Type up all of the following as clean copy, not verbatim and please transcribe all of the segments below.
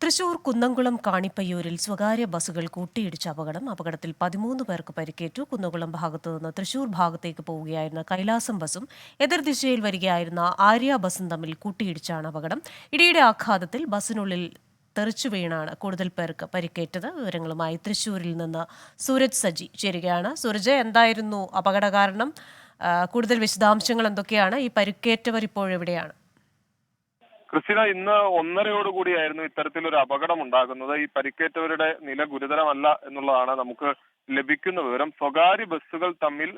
തൃശൂർ കുന്നംകുളം കാണിപ്പയ്യൂരിൽ സ്വകാര്യ ബസ്സുകൾ കൂട്ടിയിടിച്ച അപകടത്തിൽ 13 പേർക്ക് പരിക്കേറ്റു. കുന്നംകുളം ഭാഗത്തു നിന്ന് തൃശൂർ ഭാഗത്തേക്ക് പോവുകയായിരുന്ന കൈലാസം ബസ്സും എതിർദിശയിൽ വരികയായിരുന്ന ആര്യ ബസ്സും തമ്മിൽ കൂട്ടിയിടിച്ചാണ് അപകടം. ഇടിയുടെ ആഘാതത്തിൽ ബസ്സിനുള്ളിൽ തെറിച്ചു വീണാണ് കൂടുതൽ പേർക്ക് പരിക്കേറ്റത്. വിവരങ്ങളുമായി തൃശൂരിൽ നിന്ന് സൂരജ് സജി ചേരുകയാണ്. സൂരജ്, എന്തായിരുന്നു അപകട കാരണം? കൂടുതൽ വിശദാംശങ്ങൾ എന്തൊക്കെയാണ്? ഈ പരിക്കേറ്റവർ ഇപ്പോഴെവിടെയാണ്? ക്രിസ്റ്റിന, ഇന്ന് 1:30 ഇത്തരത്തിലൊരു അപകടം ഉണ്ടാകുന്നത്. ഈ പരിക്കേറ്റവരുടെ നില ഗുരുതരമല്ല എന്നുള്ളതാണ് നമുക്ക് ലഭിക്കുന്ന വിവരം. സ്വകാര്യ ബസ്സുകൾ തമ്മിൽ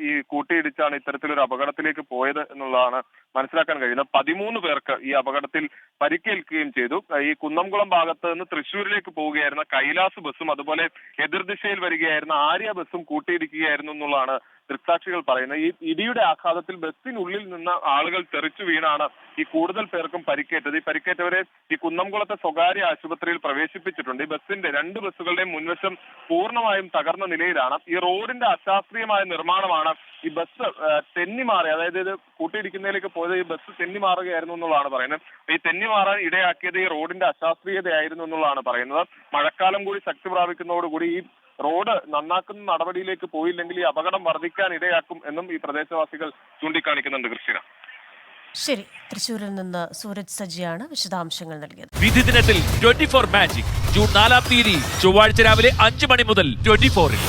ഈ കൂട്ടിയിടിച്ചാണ് ഇത്തരത്തിലൊരു അപകടത്തിലേക്ക് പോയത് എന്നുള്ളതാണ് മനസ്സിലാക്കാൻ കഴിയുന്നത്. 13 പേർക്ക് ഈ അപകടത്തിൽ പരിക്കേൽക്കുകയും ചെയ്തു. ഈ കുന്നംകുളം ഭാഗത്ത് നിന്ന് തൃശ്ശൂരിലേക്ക് പോവുകയായിരുന്ന കൈലാസ് ബസ്സും അതുപോലെ എതിർദിശയിൽ വരികയായിരുന്ന ആര്യ ബസ്സും കൂട്ടിയിടിക്കുകയായിരുന്നു എന്നുള്ളതാണ് ദൃക്സാക്ഷികൾ പറയുന്നത്. ഈ ഇടിയുടെ ആഘാതത്തിൽ ബസ്സിനുള്ളിൽ നിന്ന് ആളുകൾ തെറിച്ചു വീണാണ് ഈ കൂടുതൽ പേർക്കും പരിക്കേറ്റത്. ഈ പരിക്കേറ്റവരെ ഈ കുന്നംകുളത്തെ സ്വകാര്യ ആശുപത്രിയിൽ പ്രവേശിപ്പിച്ചിട്ടുണ്ട്. ഈ ബസ്സിന്റെ 2 ബസ്സുകളുടെയും മുൻവശം പൂർണ്ണമായും തകർന്ന നിലയിലാണ്. ഈ റോഡിന്റെ അശാസ്ത്രീയമായ നിർമ്മാണമാണ് ഈ ബസ് തെന്നിമാറി, അതായത് ഇത് കൂട്ടിയിടിക്കുന്നതിലേക്ക് പോയത് ഈ ബസ് തെന്നിമാറുകയായിരുന്നു എന്നുള്ളതാണ് പറയുന്നത്. ഈ തെന്നിമാറാൻ ഇടയാക്കിയത് ഈ റോഡിന്റെ അശാസ്ത്രീയതയായിരുന്നു എന്നുള്ളതാണ് പറയുന്നത്. മഴക്കാലം കൂടി ശക്തി പ്രാപിക്കുന്നതോടുകൂടി ഈ റോഡ് നന്നാക്കുന്ന നടപടിയിലേക്ക് പോയില്ലെങ്കിൽ ഈ അപകടം വർദ്ധിക്കാൻ ഇടയാക്കും എന്നും ഈ പ്രദേശവാസികൾ ചൂണ്ടിക്കാണിക്കുന്നുണ്ട്. കൃഷ്ണ, ശരി. തൃശൂരിൽ നിന്ന് സൂരജ് സജിയാണ് വിശദാംശങ്ങൾ നൽകിയത്. വിധി ദിനത്തിൽ 24 മാജിക് ജൂൺ 4 ചൊവ്വാഴ്ച രാവിലെ 5 മണി മുതൽ 24-ൽ.